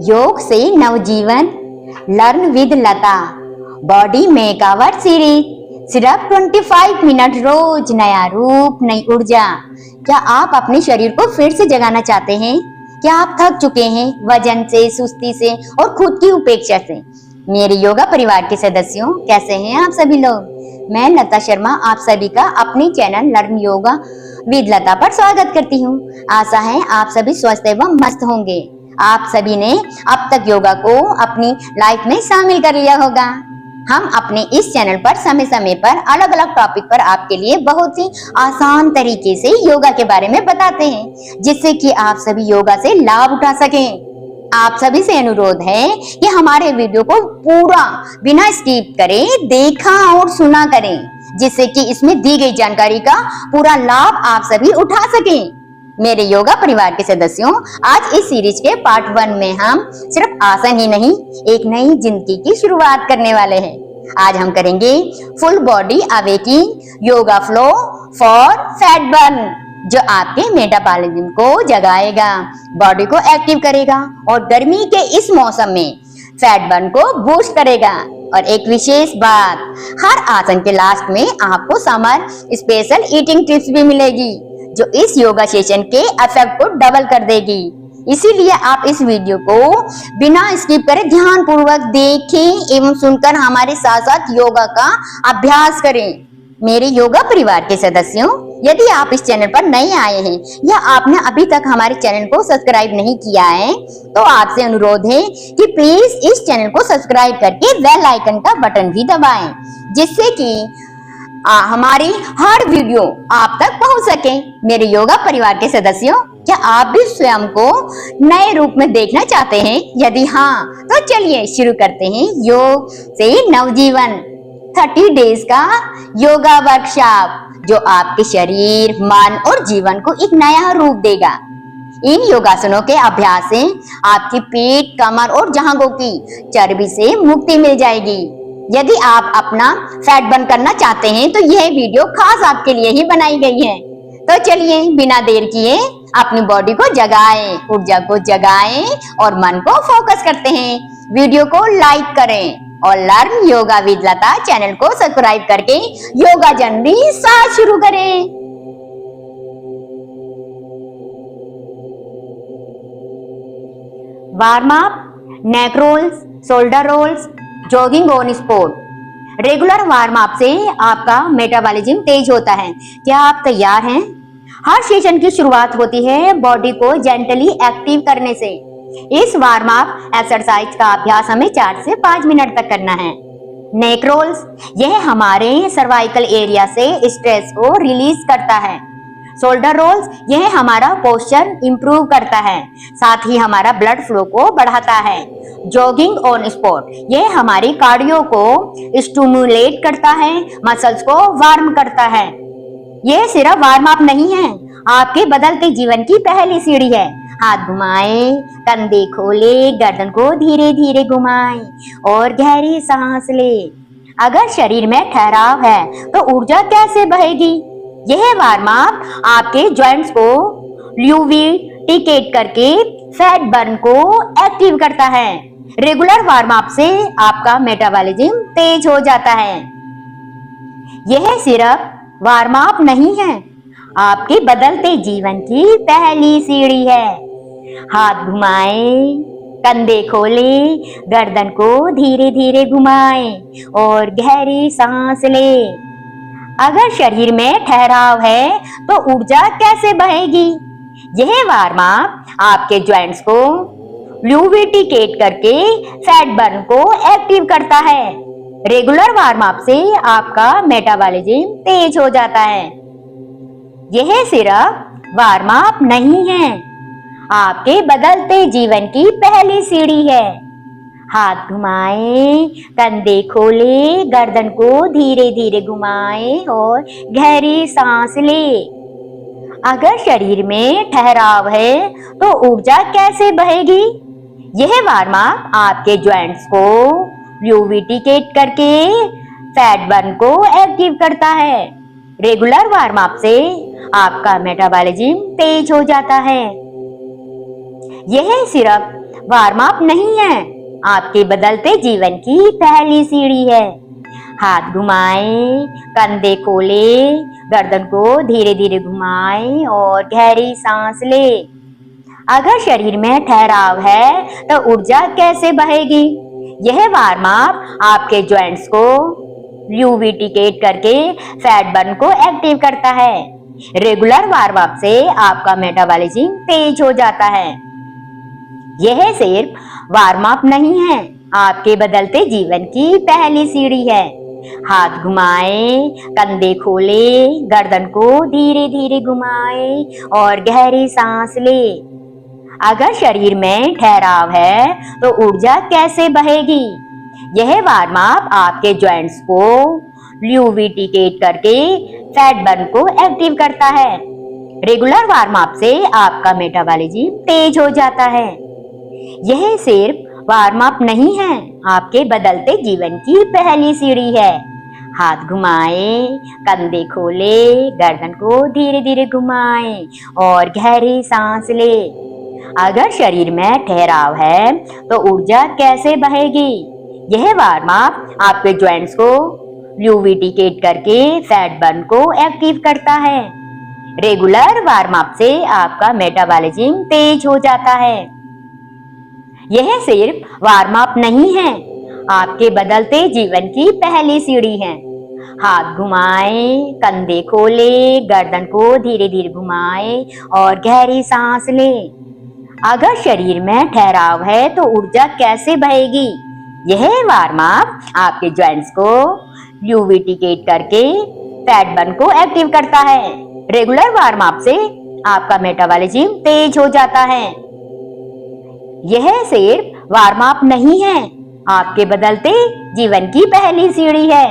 योग से नवजीवन, learn with Lata, body makeover series. सिर्फ 25 मिनट रोज, नया रूप, नई ऊर्जा। क्या आप अपने शरीर को फिर से जगाना चाहते हैं? क्या आप थक चुके हैं वजन से, सुस्ती से और खुद की उपेक्षा से? मेरे योगा परिवार के सदस्यों, कैसे हैं आप सभी लोग? मैं लता शर्मा आप सभी का अपने चैनल लर्न योगा विद लता पर स्वागत करती हूँ। आशा है आप सभी स्वस्थ एवं मस्त होंगे। आप सभी ने अब तक योगा को अपनी लाइफ में शामिल कर लिया होगा। हम अपने इस चैनल पर समय समय पर अलग अलग टॉपिक पर आपके लिए बहुत ही आसान तरीके से योगा के बारे में बताते हैं, जिससे कि आप सभी योगा से लाभ उठा सकें। आप सभी से अनुरोध है कि हमारे वीडियो को पूरा बिना स्किप करें, देखा और सुना करें, जिससे कि इसमें दी गई जानकारी का पूरा लाभ आप सभी उठा सकें। मेरे योगा परिवार के सदस्यों, आज इस सीरीज के पार्ट 1 में हम सिर्फ आसन ही नहीं, एक नई जिंदगी की शुरुआत करने वाले हैं। आज हम करेंगे full body awaking yoga flow for fat burn, जो आपके मेटाबॉलिज्म को जगाएगा, बॉडी को एक्टिव करेगा और गर्मी के इस मौसम में फैट बर्न को बूस्ट करेगा। और एक विशेष बात, हर आसन के लास्ट में आपको समर स्पेशल ईटिंग टिप्स भी मिलेगी, जो इस योगा सेशन के इफेक्ट को डबल कर देगी। इसीलिए आप इस वीडियो को बिना स्किप करे ध्यान पूर्वक देखें एवं सुनकर हमारे साथ साथ योगा का अभ्यास करें। मेरे योगा परिवार के सदस्यों, यदि आप इस चैनल पर नए आए हैं या आपने अभी तक हमारे चैनल को सब्सक्राइब नहीं किया है, तो आपसे अनुरोध है कि प्लीज इस चैनल को सब्सक्राइब करके बेल आइकन का बटन भी दबाएं, जिससे कि हमारी हर वीडियो आप तक पहुंच सके। मेरे योगा परिवार के सदस्यों, क्या आप भी स्वयं को नए रूप में देखना चाहते हैं? यदि हाँ, तो चलिए शुरू करते हैं योग से नवजीवन 30 डेज का योगा वर्कशॉप, जो आपके शरीर, मन और जीवन को एक नया रूप देगा। इन योगासनों के अभ्यास से आपकी पीठ, कमर और जांघों की चर्बी से मुक्ति मिल जाएगी। यदि आप अपना फैट बर्न करना चाहते हैं, तो यह वीडियो खास आपके लिए ही बनाई गई है। तो चलिए बिना देर किए अपनी बॉडी को जगाएं, ऊर्जा को जगाएं और मन को फोकस करते हैं। वीडियो को लाइक करें और learn yoga with Lata channel को सब्सक्राइब करके योगा जर्नी साथ शुरू करें। Warm up, neck rolls, shoulder rolls, jogging on spot. Regular warm up से आपका मेटाबॉलिज्म तेज होता है। क्या आप तैयार हैं? हर सेशन की शुरुआत होती है बॉडी को जेंटली एक्टिव करने से। इस वार्म अप एक्सरसाइज का अभ्यास हमें 4 से 5 मिनट तक करना है। नेक रोल्स, यह हमारे सर्वाइकल एरिया से स्ट्रेस को रिलीज करता है। शोल्डर रोल्स, यह हमारा पोस्चर इंप्रूव करता है, साथ ही हमारा ब्लड फ्लो को बढ़ाता है। जॉगिंग ऑन स्पॉट, यह हमारी कार्डियो को स्टिमुलेट करता है, मसल्स को वार्म करता है। यह सिर्फ वार्म अप नहीं है, आपके बदलते जीवन की पहली सीढ़ी है। हाथ घुमाएं, कंधे खोले, गर्दन को धीरे धीरे घुमाएं और गहरी सांस ले। अगर शरीर में ठहराव है तो ऊर्जा कैसे बहेगी? यह वार्म अप आपके जॉइंट्स को ल्यूब्रिकेट करके फैट बर्न को एक्टिव करता है। रेगुलर वार्म अप से आपका मेटाबॉलिज्म तेज हो जाता है। यह सिर्फ वार्म अप नहीं है, आपके बदलते जीवन की पहली सीढ़ी है। हाथ घुमाएं, कंधे खोलें, गर्दन को धीरे धीरे घुमाएं और गहरी सांस लें। अगर शरीर में ठहराव है तो ऊर्जा कैसे बहेगी? यह वार्म अप आपके जॉइंट्स को ल्यूब्रिकेट करके फैट बर्न को एक्टिव करता है। रेगुलर वार्म अप से आपका मेटाबॉलिज्म तेज हो जाता है। यह सिर्फ वार्म अप नहीं है, आपके बदलते जीवन की पहली सीढ़ी है। हाथ घुमाएं, कंधे खोलें, गर्दन को धीरे धीरे घुमाएं और गहरी सांस लें। अगर शरीर में ठहराव है तो ऊर्जा कैसे बहेगी? यह वार्म अप आपके जॉइंट्स को ल्यूब्रिकेट करके फैट बर्न को एक्टिव करता है। रेगुलर वार्म अप से आपका मेटाबॉलिज्म तेज हो जाता है। यह सिर्फ वार्म अप नहीं है, आपके बदलते जीवन की पहली सीढ़ी है। हाथ घुमाएं, कंधे खोलें, गर्दन को धीरे धीरे घुमाएं और गहरी सांस लें। अगर शरीर में ठहराव है तो ऊर्जा कैसे बहेगी? यह वार्म अप आपके जॉइंट्स को ल्यूब्रिकेट करके फैट बर्न को एक्टिव करता है। रेगुलर वार्म अप से आपका मेटाबॉलिज्म तेज हो जाता है। यह सिर्फ वार्म अप नहीं है, आपके बदलते जीवन की पहली सीढ़ी है। हाथ घुमाएं, कंधे खोलें, गर्दन को धीरे धीरे घुमाएं और गहरी सांस लें। अगर शरीर में ठहराव है तो ऊर्जा कैसे बहेगी? यह वार्म अप आपके जॉइंट्स को ल्यूब्रिकेट करके फैट बर्न को एक्टिव करता है। रेगुलर वार्म अप से आपका मेटाबॉलिज्म तेज हो जाता है। यह सिर्फ वार्म अप नहीं है, आपके बदलते जीवन की पहली सीढ़ी है। हाथ घुमाएं, कंधे खोलें, गर्दन को धीरे धीरे घुमाएं और गहरी सांस लें। अगर शरीर में ठहराव है तो ऊर्जा कैसे बहेगी? यह वार्म अप आपके जॉइंट्स को ल्यूब्रिकेट करके फैट बर्न को एक्टिव करता है। रेगुलर वार्म अप से आपका मेटाबॉलिज्म तेज हो जाता है। यह सिर्फ वार्म अप नहीं है, आपके बदलते जीवन की पहली सीढ़ी है। हाथ घुमाएं, कंधे खोलें, गर्दन को धीरे धीरे घुमाएं और गहरी सांस लें। अगर शरीर में ठहराव है तो ऊर्जा कैसे बहेगी? यह वार्म अप आपके जॉइंट्स को ल्यूब्रिकेट करके फैट बर्न को एक्टिव करता है। रेगुलर वार्म अप से आपका मेटाबॉलिज्म तेज हो जाता है। यह सिर्फ वार्म अप नहीं है, आपके बदलते जीवन की पहली सीढ़ी है।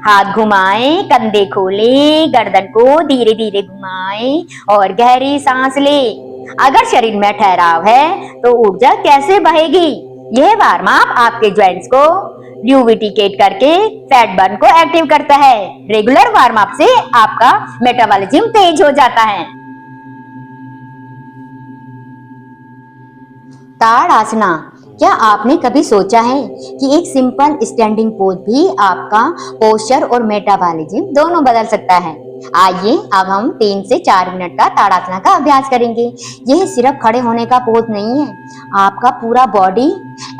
हाथ घुमाएं, कंधे खोलें, गर्दन को धीरे धीरे घुमाएं और गहरी सांस लें। अगर शरीर में ठहराव है तो ऊर्जा कैसे बहेगी? यह वार्म अप आपके जॉइंट्स को ल्यूब्रिकेट करके फैट बर्न को एक्टिव करता है। रेगुलर वार्म अप से आपका मेटाबॉलिज्म तेज हो जाता है। ताड़ासना। क्या आपने कभी सोचा है कि एक सिंपल स्टैंडिंग पोज भी आपका पोस्चर और मेटाबॉलिज्म दोनों बदल सकता है? आइए अब हम 3 से 4 मिनट का ताड़ासना का अभ्यास करेंगे। यह सिर्फ खड़े होने का पोज नहीं है, आपका पूरा बॉडी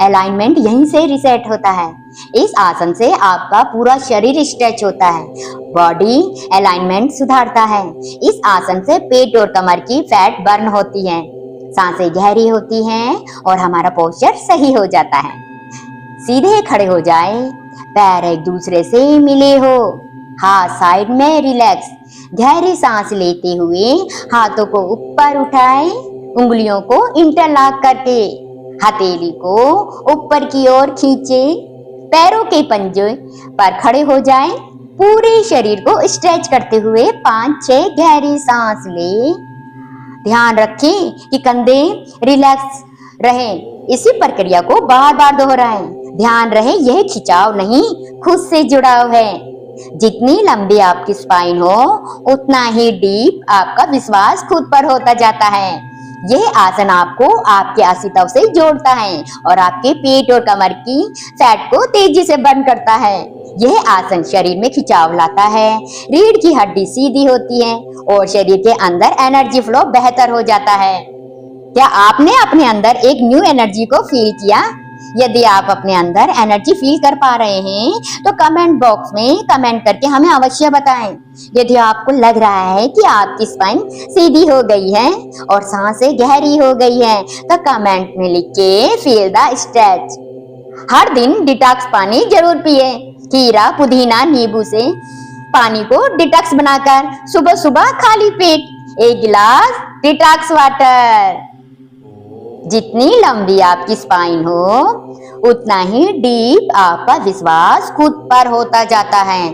अलाइनमेंट यहीं से रिसेट होता है। इस आसन से आपका पूरा शरीर स्ट्रेच होता है, बॉडी अलाइनमेंट सुधारता है। इस आसन से पेट और कमर की फैट बर्न होती है, सांसें गहरी होती हैं और हमारा पोस्चर सही हो जाता है। सीधे खड़े हो जाएं, पैर एक दूसरे से मिले हो, हाथ साइड में रिलैक्स, गहरी सांस लेते हुए हाथों को ऊपर उठाएं, उंगलियों को इंटरलॉक करके हथेली को ऊपर की ओर खींचें, पैरों के पंजे पर खड़े हो जाएं, पूरे शरीर को स्ट्रेच करते हुए 5-6 गहरी सांस लें। ध्यान रखें कि कंधे रिलैक्स रहें। इसी प्रक्रिया को बार बार दोहराएं। ध्यान रहे यह खिंचाव नहीं, खुद से जुड़ाव है। जितनी लंबी आपकी स्पाइन हो उतना ही डीप आपका विश्वास खुद पर होता जाता है। यह आसन आपको आपके अस्तित्व से जोड़ता है और आपके पेट और कमर की फैट को तेजी से बर्न करता है। यह आसन शरीर में खिंचाव लाता है, रीढ़ की हड्डी सीधी होती है और शरीर के अंदर एनर्जी फ्लो बेहतर हो जाता है। क्या आपने अपने अंदर एक न्यू एनर्जी को फील किया? यदि आप अपने अंदर एनर्जी फील कर पा रहे हैं तो कमेंट बॉक्स में कमेंट करके हमें अवश्य बताएं। यदि आपको लग रहा है कि आपकी स्पाइन सीधी हो गई है और सांसें गहरी हो गई है तो कमेंट में लिख के फील द स्ट्रेच। हर दिन डिटॉक्स पानी जरूर पिए। खीरा, पुदीना, नींबू से पानी को डिटॉक्स बनाकर सुबह सुबह खाली पेट 1 गिलास डिटॉक्स वाटर। जितनी लंबी आपकी स्पाइन हो उतना ही डीप आपका विश्वास खुद पर होता जाता है।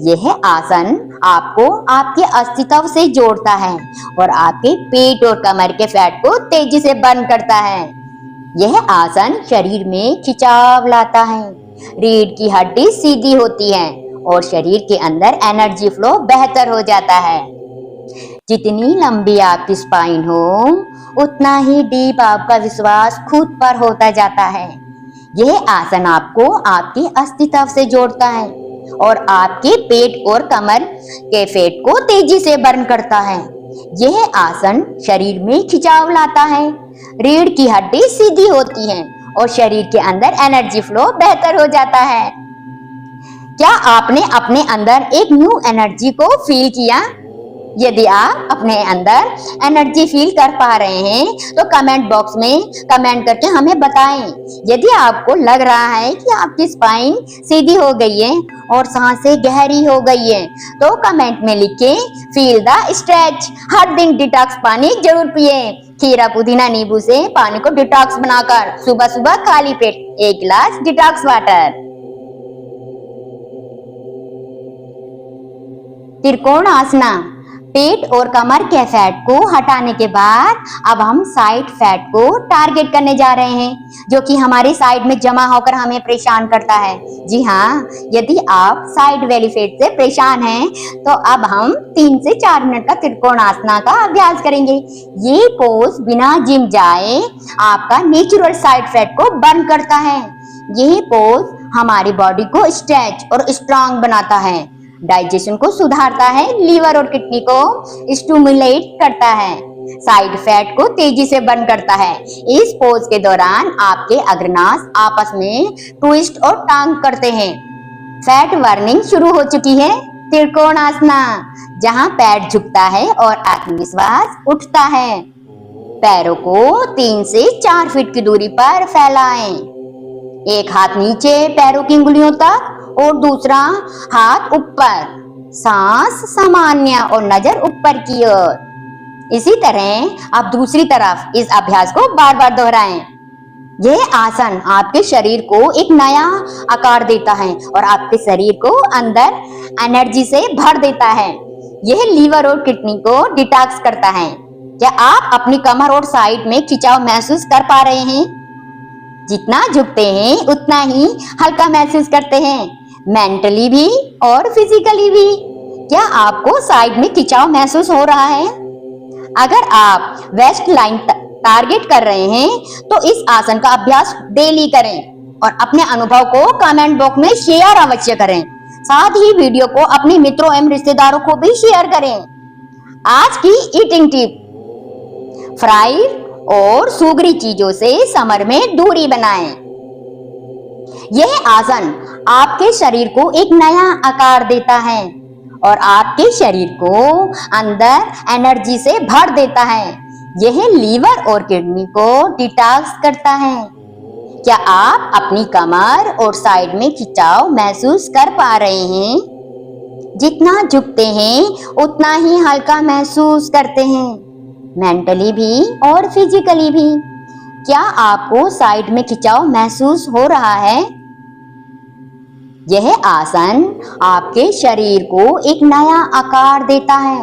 यह आसन आपको आपके अस्तित्व से जोड़ता है और आपके पेट और कमर के फैट को तेजी से बर्न करता है। यह आसन शरीर में खिंचाव लाता है, रीढ़ की हड्डी सीधी होती है और शरीर के अंदर एनर्जी फ्लो बेहतर हो जाता है। जितनी लंबी आपकी स्पाइन हो उतना ही डीप आपका विश्वास खुद पर होता जाता है। यह आसन आपको आपकी अस्तित्व से जोड़ता है और आपके पेट और कमर के फैट को तेजी से बर्न करता है। यह आसन शरीर में खिंचाव लाता है, रीढ़ की हड्डी सीधी होती है और शरीर के अंदर एनर्जी फ्लो बेहतर हो जाता है। क्या आपने अपने अंदर एक न्यू एनर्जी को फील किया? यदि आप अपने अंदर एनर्जी फील कर पा रहे हैं तो कमेंट बॉक्स में कमेंट करके हमें बताएं। यदि आपको लग रहा है कि आपकी स्पाइन सीधी हो गई है और सांसें गहरी हो गई है तो कमेंट में लिखें फील द स्ट्रेच। हर दिन डिटॉक्स पानी जरूर पिए। खीरा पुदीना नींबू से पानी को डिटॉक्स बनाकर सुबह सुबह खाली पेट 1 गिलास डिटॉक्स वाटर। त्रिकोण आसना। पेट और कमर के फैट को हटाने के बाद अब हम साइड फैट को टारगेट करने जा रहे हैं जो कि हमारी साइड में जमा होकर हमें परेशान करता है। जी हाँ, यदि आप साइड वेली फैट से परेशान हैं तो अब हम 3 से 4 मिनट का त्रिकोण आसना का अभ्यास करेंगे। ये पोज बिना जिम जाए आपका नेचुरल साइड फैट को बर्न करता है। यह पोज हमारी बॉडी को स्ट्रेच और स्ट्रांग बनाता है, डाइजेशन को सुधारता है, लीवर और किडनी को स्टिमुलेट करता है, साइड फैट को तेजी से बर्न करता है। इस पोज के दौरान आपके अग्रनास आपस में ट्विस्ट और टांग करते हैं। फैट बर्निंग शुरू हो चुकी है। त्रिकोण आसना, जहां पैर झुकता है और आत्मविश्वास उठता है। पैरों को 3 से 4 फीट की दूरी पर फैलाएं। एक हाथ नीचे पैरों की उंगलियों तक और दूसरा हाथ ऊपर, सांस सामान्य और नजर ऊपर की ओर। इसी तरह अब दूसरी तरफ इस अभ्यास को बार बार दोहराएं। यह आसन आपके शरीर को एक नया आकार देता है और आपके शरीर को अंदर एनर्जी से भर देता है। यह लीवर और किडनी को डिटॉक्स करता है। क्या आप अपनी कमर और साइड में खिंचाव महसूस कर पा रहे हैं? जितना झुकते हैं उतना ही हल्का महसूस करते हैं, मेंटली भी और फिजिकली भी। क्या आपको साइड में खिंचाव महसूस हो रहा है? अगर आप वेस्ट लाइन टारगेट कर रहे हैं तो इस आसन का अभ्यास डेली करें और अपने अनुभव को कमेंट बॉक्स में शेयर अवश्य करें। साथ ही वीडियो को अपने मित्रों एवं रिश्तेदारों को भी शेयर करें। आज की ईटिंग टिप, फ्राइड और सुगरी चीजों से समर में दूरी बनाएं। यह आसन आपके शरीर को एक नया आकार देता है और आपके शरीर को अंदर एनर्जी से भर देता है। यह लीवर और किडनी को डिटॉक्स करता है। क्या आप अपनी कमर और साइड में खिंचाव महसूस कर पा रहे हैं? जितना झुकते हैं उतना ही हल्का महसूस करते हैं, मेंटली भी और फिजिकली भी। क्या आपको साइड में खिंचाव महसूस हो रहा है? यह आसन आपके शरीर को एक नया आकार देता है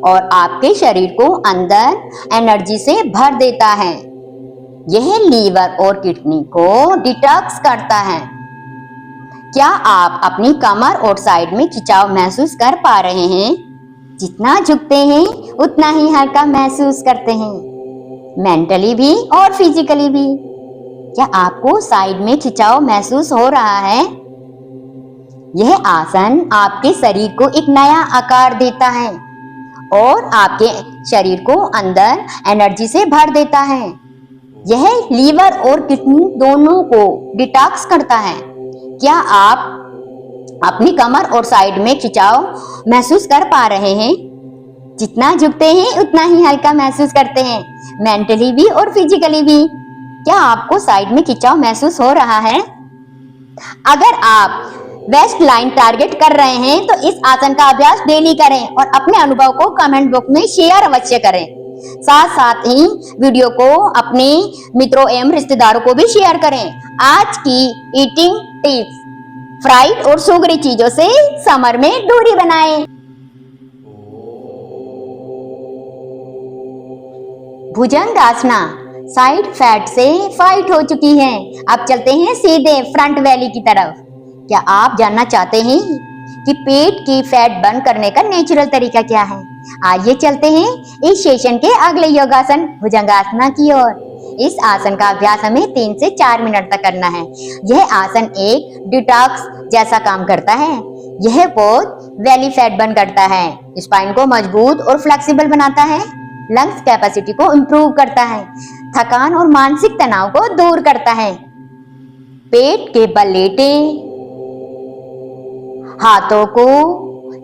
और आपके शरीर को अंदर एनर्जी से भर देता है। यह लीवर और किडनी को डिटॉक्स करता है। क्या आप अपनी कमर और साइड में खिंचाव महसूस कर पा रहे हैं? जितना झुकते हैं उतना ही हल्का महसूस करते हैं, मेंटली भी और फिजिकली भी। क्या आपको साइड में खिंचाव महसूस हो रहा है? यह आसन आपके शरीर को एक नया आकार देता है और आपके शरीर को अंदर एनर्जी से भर देता है। यह लीवर और किडनी दोनों को डिटॉक्स करता है। क्या आप अपनी कमर और साइड में खिंचाव महसूस कर पा रहे हैं? जितना झुकते हैं उतना ही हल्का महसूस करते हैं, मेंटली भी और फिजिकली भी। क्या आपको साइड में खिंचाव महसूस हो रहा है? अगर आप वेस्ट लाइन टारगेट कर रहे हैं तो इस आसन का अभ्यास डेली करें और अपने अनुभव को कमेंट बॉक्स में शेयर अवश्य करें। साथ साथ ही वीडियो को अपने मित्रों एवं रिश्तेदारों को भी शेयर करें। आज की ईटिंग टिप्स, फ्राइड और सुगरी चीजों से समर में दूरी बनाएं। भुजंग आसना, साइड फैट से फाइट हो चुकी है। अब चलते हैं सीधे फ्रंट वैली की तरफ। क्या आप जानना चाहते हैं कि पेट की फैट बर्न करने का नेचुरल तरीका क्या है। आइए चलते हैं इस सेशन के अगले योगासन भुजंगासना की ओर। इस आसन का अभ्यास हमें 3 से 4 मिनट तक करना है। यह आसन एक डिटॉक्स जैसा काम करता है। यह पोज बेली फैट बर्न करता है, स्पाइन को मजबूत और फ्लेक्सिबल बनाता है, लंग्स कैपेसिटी को इम्प्रूव करता है, थकान और मानसिक तनाव को दूर करता है। पेट के बल लेटे, हाथों को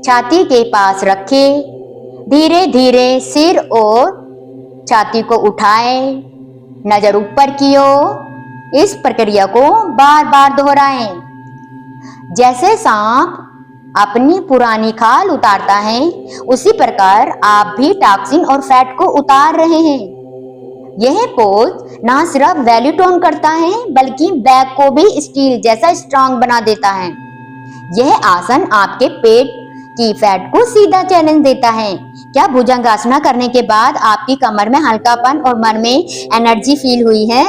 छाती के पास रखे, धीरे धीरे सिर और छाती को उठाए, नजर ऊपर की ओर। इस प्रक्रिया को बार बार दोहराएं। जैसे सांप अपनी पुरानी खाल उतारता है, उसी प्रकार आप भी टॉक्सिन और फैट को उतार रहे हैं। यह पोज ना सिर्फ वैल्यू टोन करता है बल्कि बैक को भी स्टील जैसा स्ट्रांग बना देता है। यह आसन आपके पेट की फैट को सीधा चैलेंज देता है। क्या भुजंगासना करने के बाद आपकी कमर में हल्कापन और मन में एनर्जी फील हुई है?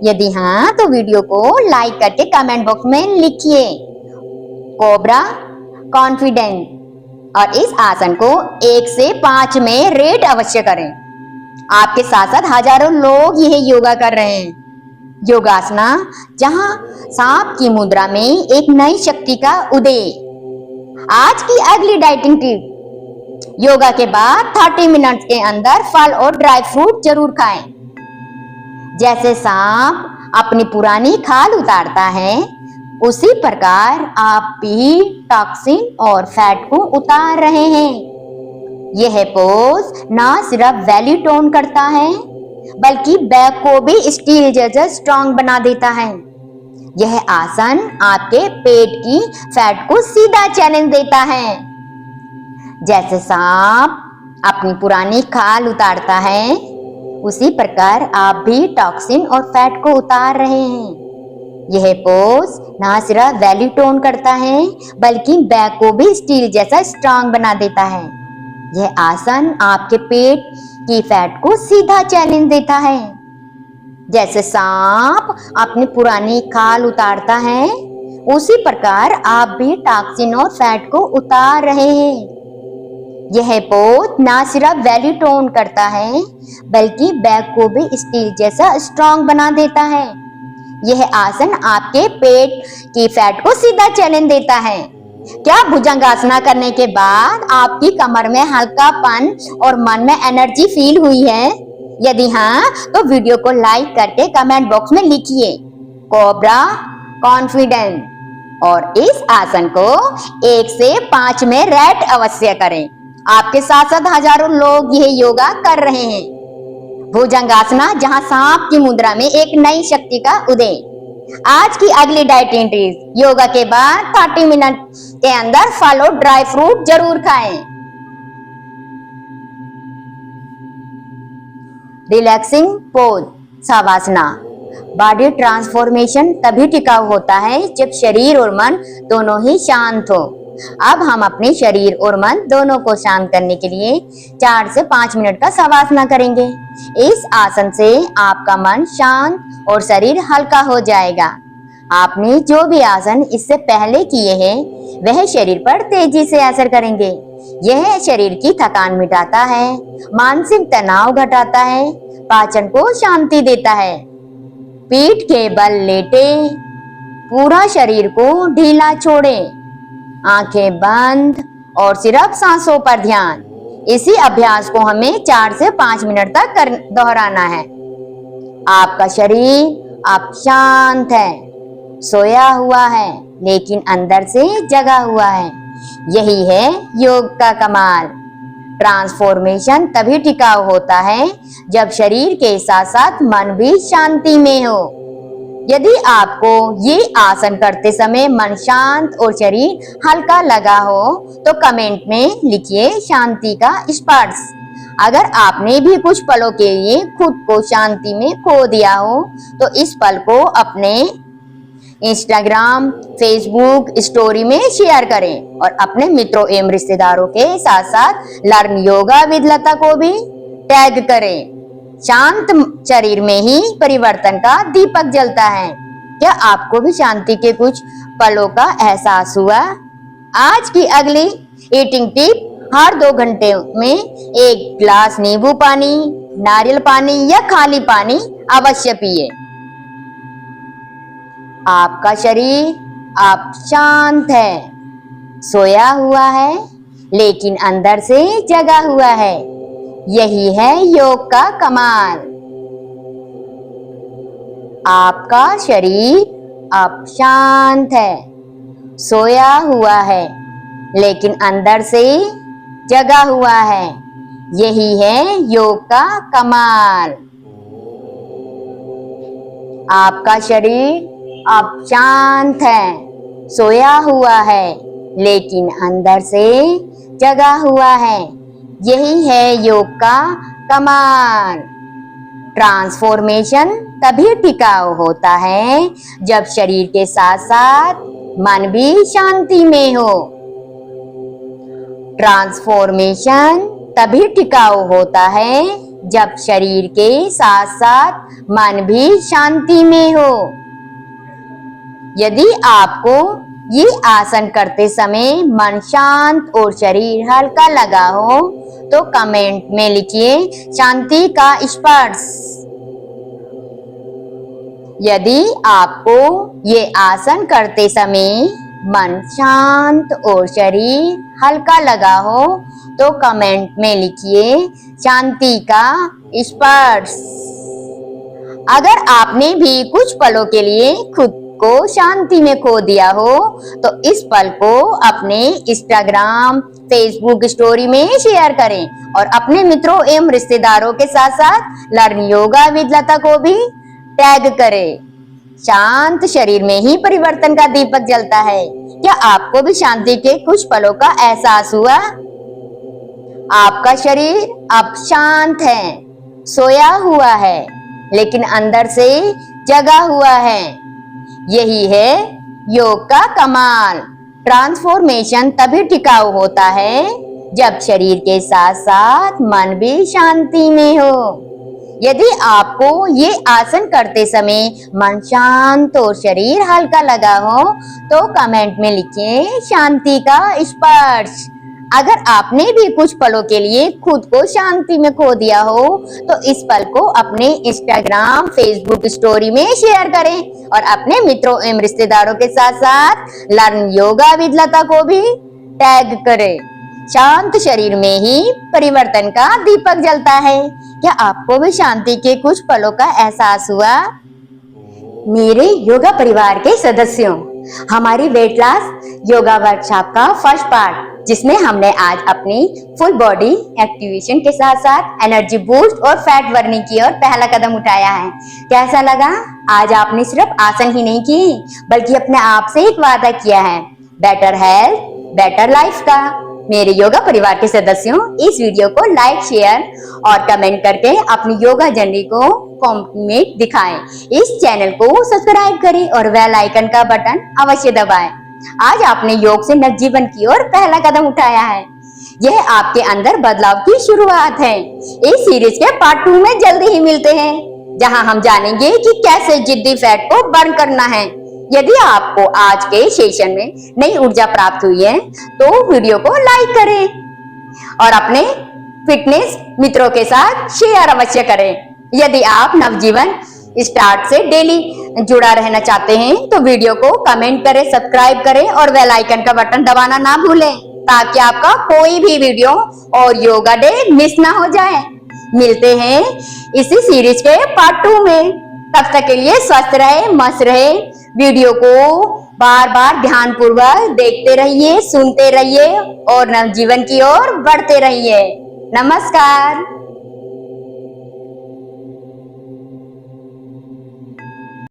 यदि हाँ तो वीडियो को लाइक करके कमेंट बॉक्स में लिखिए कोबरा कॉन्फिडेंट। और इस आसन को 1 से 5 में रेट अवश्य करें। आपके साथ साथ हजारों लोग यह योगा कर रहे हैं। योगासना जहां सांप की मुद्रा में एक नई शक्ति का उदय। आज की अगली डाइटिंग टिप, योगा के बाद 30 मिनट के अंदर फल और ड्राई फ्रूट जरूर खाएं। जैसे सांप अपनी पुरानी खाल उतारता है, उसी प्रकार आप भी टॉक्सिन और फैट को उतार रहे हैं। यह पोज ना सिर्फ वैल्यू टोन करता है बल्कि बैक को भी स्टील जैसा स्ट्रांग बना देता है। यह आसन आपके पेट की फैट को सीधा चैलेंज देता है। जैसे सांप अपनी पुरानी खाल उतारता है, उसी प्रकार आप भी टॉक्सिन और फैट को उतार रहे हैं। यह पोज ना सिर्फ वैल्यू टोन करता है बल्कि बैक को भी स्टील जैसा स्ट्रांग बना देता है। यह आसन आपके पेट की फैट को सीधा चैलेंज देता है। जैसे सांप अपनी पुरानी खाल उतारता है, उसी प्रकार आप भी टॉक्सिन और फैट को उतार रहे हैं। यह पोज ना सिर्फ वैल्यू टोन करता है बल्कि बैक को भी स्टील जैसा स्ट्रांग बना देता है। यह आसन आपके पेट की फैट को सीधा चैलेंज देता है। क्या भुजंगासना करने के बाद आपकी कमर में हल्कापन और मन में एनर्जी फील हुई है? यदि हाँ तो वीडियो को लाइक करके कमेंट बॉक्स में लिखिए कोबरा कॉन्फिडेंट। और इस आसन को 1 से 5 में रेट अवश्य करें। आपके साथ साथ हजारों लोग यह योगा कर रहे हैं। भुजंगासना जहां सांप की मुद्रा में एक नई शक्ति का उदय। आज की अगली डाइटिंग टिप्स, योगा के बाद 30 मिनट के अंदर फल और ड्राई फ्रूट जरूर खाएं। Relaxing pose शवासना। बॉडी ट्रांसफॉर्मेशन तभी टिकाऊ होता है जब शरीर और मन दोनों ही शांत हो। अब हम अपने शरीर और मन दोनों को शांत करने के लिए 4 से 5 मिनट का शवासना करेंगे। इस आसन से आपका मन शांत और शरीर हल्का हो जाएगा। आपने जो भी आसन इससे पहले किए हैं वह शरीर पर तेजी से असर करेंगे। यह शरीर की थकान मिटाता है, मानसिक तनाव घटाता है, पाचन को शांति देता है। पीठ के बल लेटे, पूरा शरीर को ढीला छोड़ें, आंखें बंद और सिर्फ सांसों पर ध्यान। इसी अभ्यास को हमें 4 से 5 मिनट तक दोहराना है। आपका शरीर अब शांत है, सोया हुआ है, लेकिन अंदर से जगा हुआ है। यही है योग का कमाल। ट्रांसफॉर्मेशन तभी टिकाऊ होता है जब शरीर के साथ साथ मन भी शांति में हो। यदि आपको ये आसन करते समय मन शांत और शरीर हल्का लगा हो तो कमेंट में लिखिए शांति का स्पर्श। अगर आपने भी कुछ पलों के लिए खुद को शांति में खो दिया हो तो इस पल को अपने इंस्टाग्राम, फेसबुक स्टोरी में शेयर करें और अपने मित्रों एवं रिश्तेदारों के साथ साथ लर्न योगा विद लता को भी टैग करें। शांत शरीर में ही परिवर्तन का दीपक जलता है। क्या आपको भी शांति के कुछ पलों का एहसास हुआ? आज की अगली ईटिंग टिप, हर 2 घंटे में 1 गिलास नींबू पानी, नारियल पानी या खाली पानी अवश्य पिए। आपका शरीर अब शांत है, सोया हुआ है, लेकिन अंदर से जगा हुआ है। यही है योग का कमाल। आपका शरीर अब शांत है, सोया हुआ है, लेकिन अंदर से जगा हुआ है। यही है योग का कमाल। आपका शरीर अब शांत है, सोया हुआ है, लेकिन अंदर से जगा हुआ है। यही है योग का कमाल। ट्रांसफॉर्मेशन तभी टिकाऊ होता है जब शरीर के साथ साथ मन भी शांति में हो। ट्रांसफॉर्मेशन तभी टिकाऊ होता है जब शरीर के साथ साथ मन भी शांति में हो। यदि आपको ये आसन करते समय मन शांत और शरीर हल्का लगा हो तो कमेंट में लिखिए शांति का स्पर्श। यदि आपको ये आसन करते समय मन शांत और शरीर हल्का लगा हो तो कमेंट में लिखिए शांति का स्पर्श। अगर आपने भी कुछ पलों के लिए खुद को शांति में खो दिया हो तो इस पल को अपने इंस्टाग्राम, फेसबुक स्टोरी में शेयर करें और अपने मित्रों एवं रिश्तेदारों के साथ साथ लर्न योगा विद लता को भी टैग करें। शांत शरीर में ही परिवर्तन का दीपक जलता है। क्या आपको भी शांति के कुछ पलों का एहसास हुआ? आपका शरीर अब शांत है, सोया हुआ है, लेकिन अंदर से जगा हुआ है। यही है योग का कमाल। ट्रांसफॉर्मेशन तभी टिकाऊ होता है जब शरीर के साथ साथ मन भी शांति में हो। यदि आपको ये आसन करते समय मन शांत और शरीर हल्का लगा हो तो कमेंट में लिखिए शांति का स्पर्श। अगर आपने भी कुछ पलों के लिए खुद को शांति में खो दिया हो तो इस पल को अपने इंस्टाग्राम, फेसबुक स्टोरी में शेयर करें और अपने मित्रों एवं रिश्तेदारों के साथ साथ लर्न योगा विद लता को भी टैग करें। शांत शरीर में ही परिवर्तन का दीपक जलता है। क्या आपको भी शांति के कुछ पलों का एहसास हुआ? मेरे योगा परिवार के सदस्यों, हमारी वेट लॉस योगा वर्कशॉप का फर्स्ट पार्ट जिसमें हमने आज अपनी फुल बॉडी एक्टिवेशन के साथ साथ एनर्जी बूस्ट और फैट बर्निंग की ओर पहला कदम उठाया है। कैसा लगा? आज आपने सिर्फ आसन ही नहीं किए बल्कि अपने आप से एक वादा किया है, बेटर हेल्थ बेटर लाइफ का। मेरे योगा परिवार के सदस्यों, इस वीडियो को लाइक, शेयर और कमेंट करके अपनी योगा जर्नी को कमेंट दिखाएं। इस चैनल को सब्सक्राइब करें और बेल आइकन का बटन अवश्य दबाएं। आज आपने योग से नवजीवन की ओर पहला कदम उठाया है। यह आपके अंदर बदलाव की शुरुआत है। इस सीरीज के पार्ट 2 में जल्दी ही मिलते हैं, जहां हम जानेंगे कि कैसे जिद्दी फैट को बर्न करना है। यदि आपको आज के सेशन में नई ऊर्जा प्राप्त हुई है तो वीडियो को लाइक करें और अपने फिटनेस मित्रों के साथ शेयर अवश्य करें। यदि आप नवजीवन स्टार्ट से डेली जुड़ा रहना चाहते हैं तो वीडियो को कमेंट करें, सब्सक्राइब करें और बेल आइकन का बटन दबाना ना भूलें ताकि आपका कोई भी वीडियो और योगा डे मिस ना हो जाए। मिलते हैं इसी सीरीज के पार्ट 2 में। तब तक के लिए स्वस्थ रहे, मस्त रहे। वीडियो को बार बार ध्यान पूर्वक देखते रहिए, सुनते रहिए और नवजीवन की ओर बढ़ते रहिए। नमस्कार।